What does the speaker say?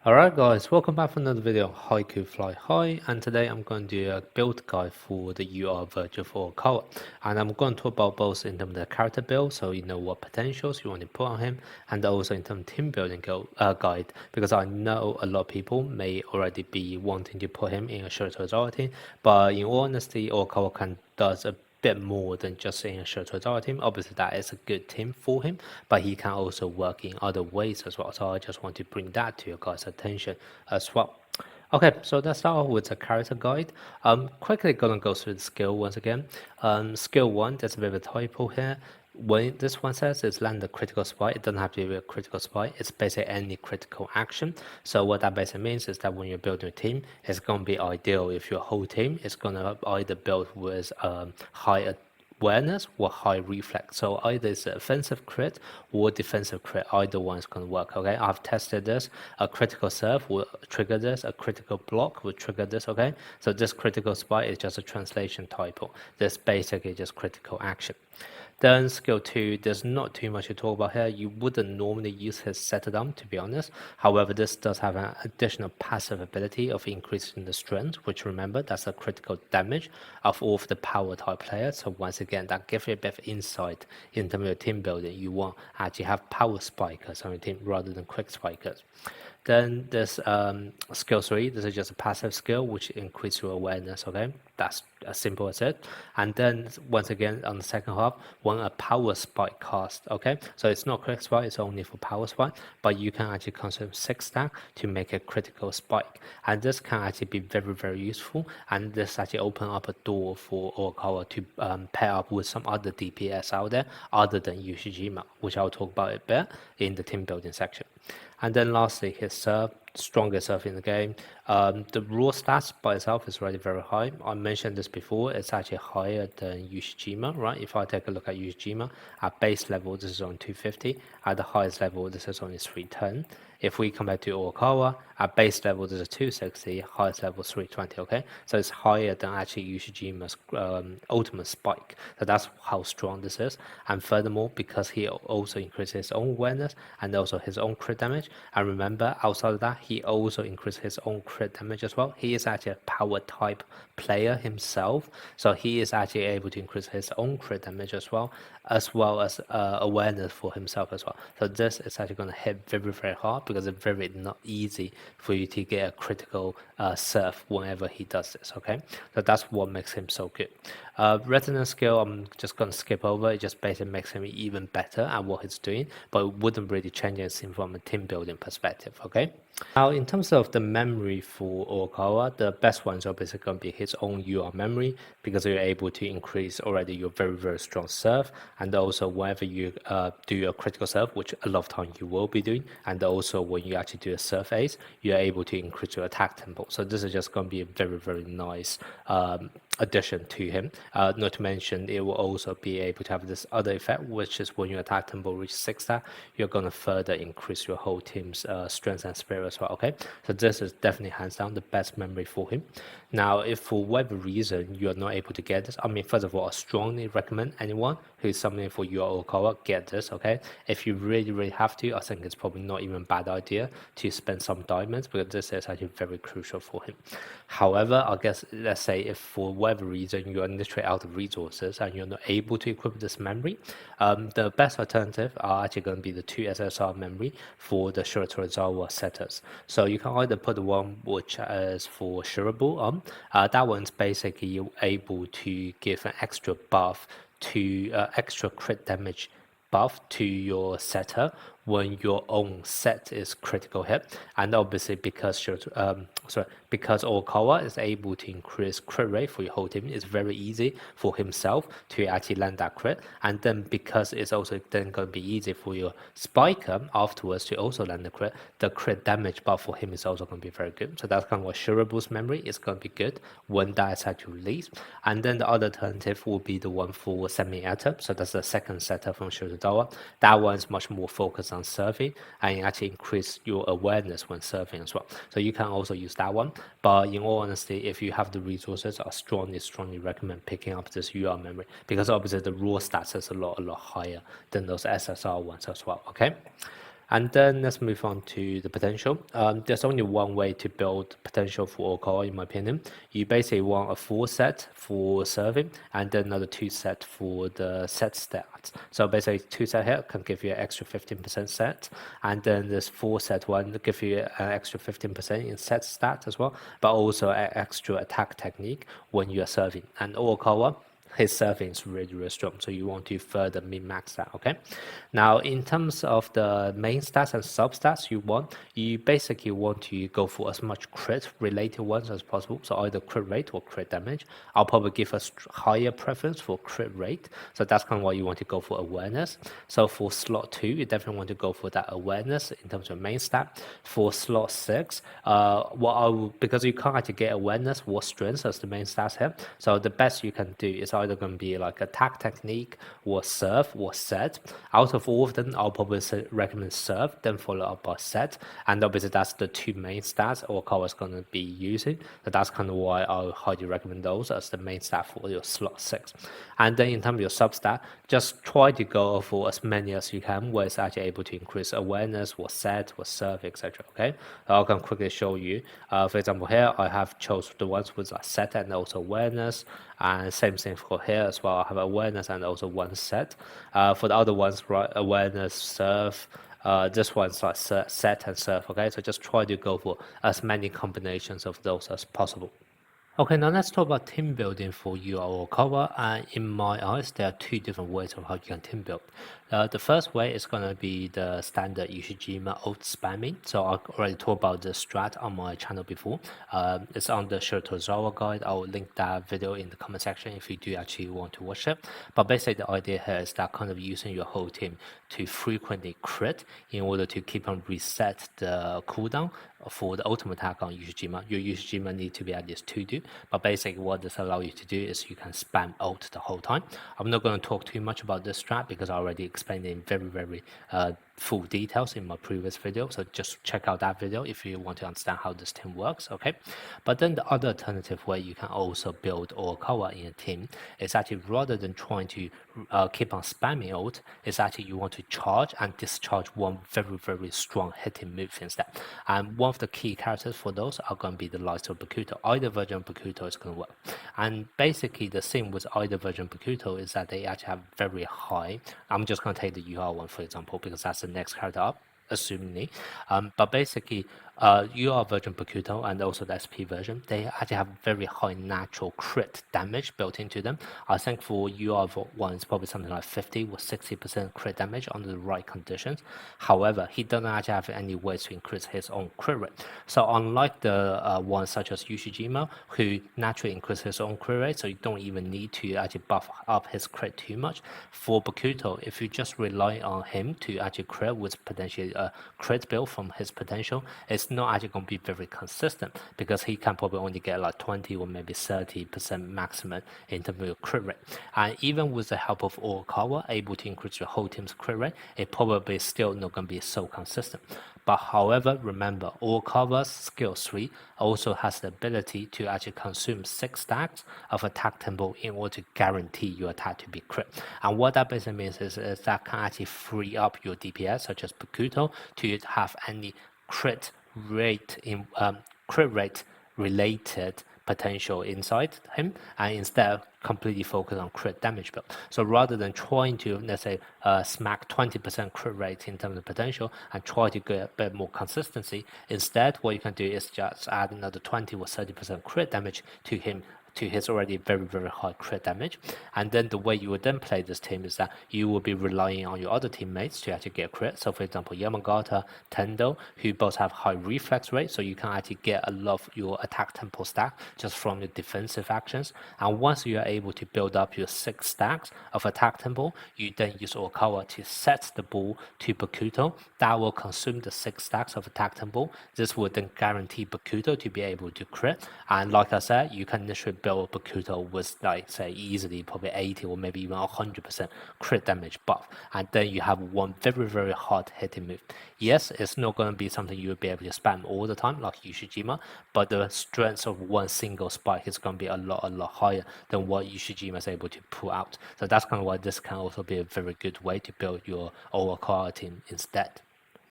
Alright guys, welcome back for another video on HAIKYU Fly High, and today I'm going to do a build guide for the UR version for Oikawa. And I'm going to talk about both in terms of the character build, so you know what potentials you want to put on him, and also in terms of team building guide, because I know a lot of people may already be wanting to put him in a Shiratorizawa team, but in all honesty, Oikawa does a bit more than just in a Shiratorizawa team. Obviously that is a good team for him, but he can also work in other ways as well. So I just want to bring that to your guys' attention as well. Okay, so let's start off with the character guide. Quickly gonna go through the skill once again. Skill 1, there's a bit of a typo here. When this one says it's land a critical spike, it doesn't have to be a critical spike, it's basically any critical action. So what that basically means is that when you're building a team, it's going to be ideal if your whole team is going to either build with high awareness or high reflex. So either it's an offensive crit or defensive crit, either one is going to work. Okay, I've tested this. A critical serve will trigger this, a critical block will trigger this. Okay, so this critical spike is just a translation typo. This basically just critical action. Then skill 2, there's not too much to talk about here. You wouldn't normally use his Setadam, to be honest. However, this does have an additional passive ability of increasing the strength, which remember, that's a critical damage of all of the power type players. So once again, that gives you a bit of insight in terms of your team building. You want actually have power spikers on your team rather than quick spikers. Then there's skill 3. This is just a passive skill which increases your awareness. Okay, that's as simple as it. And then once again on the second half, when a power spike cast. Okay, so it's not quick spike, it's only for power spike, but you can actually consume 6 stack to make a critical spike, and this can actually be very useful. And this actually open up a door for Oikawa to pair up with some other DPS out there other than Yoshijima, which I'll talk about a bit in the team building section. And then lastly, his serve, strongest serve in the game. The raw stats by itself is already very high. I mentioned this before, it's actually higher than Yoshijima, right? If I take a look at Yoshijima, at base level, this is on 250. At the highest level, this is only 310. If we compare to Oikawa, at base level, this is 260, highest level 320, okay? So it's higher than actually Yoshijima's ultimate spike. So that's how strong this is. And furthermore, because he also increases his own awareness and also his own crit damage. And remember, outside of that, he also increases his own crit damage as well. He is actually a power type player himself. So he is actually able to increase his own crit damage as well as awareness for himself as well. So this is actually going to hit very hard because it's very not easy for you to get a critical serve whenever he does this. Okay, so that's what makes him so good. Resonance skill, I'm just going to skip over. It just basically makes him even better at what he's doing, but it wouldn't really change anything from a team building perspective. Okay, now in terms of the memory for Oikawa, the best ones are basically going to be his own UR memory, because you're able to increase already your very strong serve, and also whenever you do a critical serve, which a lot of time you will be doing, and also when you actually do a serve ace, you're able to increase your attack tempo. So this is just going to be a very nice addition to him. Not to mention, it will also be able to have this other effect, which is when your attack tempo reaches 6 star, you're going to further increase your whole team's strength and spirit as well. Okay, so this is definitely hands down the best memory for him. Now, if for whatever reason you are not able to get this, I mean, first of all, I strongly recommend anyone who's summoning for your Oikawa get this. Okay, if you really have to, I think it's probably not even a bad idea to spend some diamonds, because this is actually very crucial for him. However, I guess let's say if for whatever reason you are literally out of resources and you're not able to equip this memory, the best alternative are actually going to be the 2 SSR memory for the Shiratorizawa setters. So you can either put the one which is for Shirabu on. That one's basically able to give an extra buff to extra crit damage buff to your setter when your own set is critical hit. And obviously because because Oikawa is able to increase crit rate for your whole team, it's very easy for himself to actually land that crit. And then because it's also then going to be easy for your spiker afterwards to also land the crit damage buff for him is also going to be very good. So that's kind of what Shirabu's memory is going to be good when that is actually released. And then the other alternative will be the one for semi-atom. So that's the second setup from Shiratorizawa. That one is much more focused on serving and actually increase your awareness when serving as well. So you can also use that one. But in all honesty, if you have the resources, I strongly recommend picking up this UR memory, because obviously the raw stats is a lot higher than those SSR ones as well. Okay. And then let's move on to the potential. There's only one way to build potential for Oikawa, in my opinion. You basically want a full set for serving and then another two set for the set stats. So basically two set here can give you an extra 15% set, and then this full set one give you an extra 15% in set stat as well, but also an extra attack technique when you are serving. And Oikawa, his serving is really, really strong. So you want to further min-max that, okay? Now, in terms of the main stats and substats you basically want to go for as much crit related ones as possible. So either crit rate or crit damage. I'll probably give a higher preference for crit rate. So that's kind of why you want to go for awareness. So for slot 2, you definitely want to go for that awareness in terms of main stat. For slot 6, because you can't actually get awareness or strength as the main stats here. So the best you can do is either going to be like attack technique or serve or set. Out of all of them, I'll probably recommend serve, then follow up by set. And obviously that's the two main stats Oikawa is going to be using. So that's kind of why I'll highly recommend those as the main stat for your slot 6. And then in terms of your substat, just try to go for as many as you can where it's actually able to increase awareness or set or serve, etc. Okay, I can quickly show you. For example, here I have chose the ones with like set and also awareness, and same thing for here as well. I have awareness and also one set. For the other ones, right, awareness, serve. This one's like set and serve. Okay, so just try to go for as many combinations of those as possible. Okay, now let's talk about team building for you or Oikawa. And in my eyes, there are two different ways of how you can team build. The first way is going to be the standard Ushijima ult spamming. So I already talked about the strat on my channel before. It's on the Shirtozawa guide. I'll link that video in the comment section if you do actually want to watch it. But basically the idea here is that kind of using your whole team to frequently crit in order to keep on reset the cooldown for the ultimate attack on Ushijima. Your Ushijima need to be at least 2-2, but basically what this allows you to do is you can spam ult the whole time. I'm not going to talk too much about this strat because I already explained it in very full details in my previous video, so just check out that video if you want to understand how this team works, okay? But then the other alternative way you can also build Oikawa in a team is actually rather than trying to keep on spamming ult, is actually you want to charge and discharge one very strong hitting move instead. And one of the key characters for those are going to be the likes of Bakuto. Either version of Bakuto is going to work. And basically the thing with either version of Bakuto is that they actually have very high, I'm just going to take the UR one for example because that's the next character up, assumingly. But basically, UR version Bakuto and also the SP version, they actually have very high natural crit damage built into them. I think for UR one, it's probably something like 50 or 60% crit damage under the right conditions. However, he doesn't actually have any ways to increase his own crit rate. So unlike the ones such as Ushijima, who naturally increase his own crit rate, so you don't even need to actually buff up his crit too much. For Bakuto, if you just rely on him to actually crit with potentially a crit build from his potential, it's not actually going to be very consistent because he can probably only get like 20 or maybe 30% maximum in terms of crit rate. And even with the help of Oikawa, able to increase your whole team's crit rate, it probably is still not going to be so consistent. But however, remember, Oikawa's skill 3 also has the ability to actually consume 6 stacks of attack tempo in order to guarantee your attack to be crit. And what that basically means is that can actually free up your DPS, such as Bakuto, to have any crit rate related potential inside him, and instead completely focus on crit damage build. So rather than trying to, let's say, smack 20% crit rate in terms of potential and try to get a bit more consistency, instead what you can do is just add another 20 or 30% crit damage to him, to his already very high crit damage. And then the way you would then play this team is that you will be relying on your other teammates to actually get crit. So for example, Yamagata, Tendo, who both have high reflex rate, so you can actually get a lot of your attack tempo stack just from your defensive actions. And once you are able to build up your 6 stacks of attack tempo, you then use Oikawa to set the ball to Bakuto. That will consume the 6 stacks of attack tempo. This will then guarantee Bakuto to be able to crit. And like I said, you can literally build Bakuto with, like, say, easily probably 80 or maybe even 100% crit damage buff, and then you have one very hard hitting move. Yes, it's not going to be something you will be able to spam all the time like Ushijima, but the strength of one single spike is going to be a lot higher than what Ushijima is able to pull out. So that's kind of why this can also be a very good way to build your Oikawa team instead.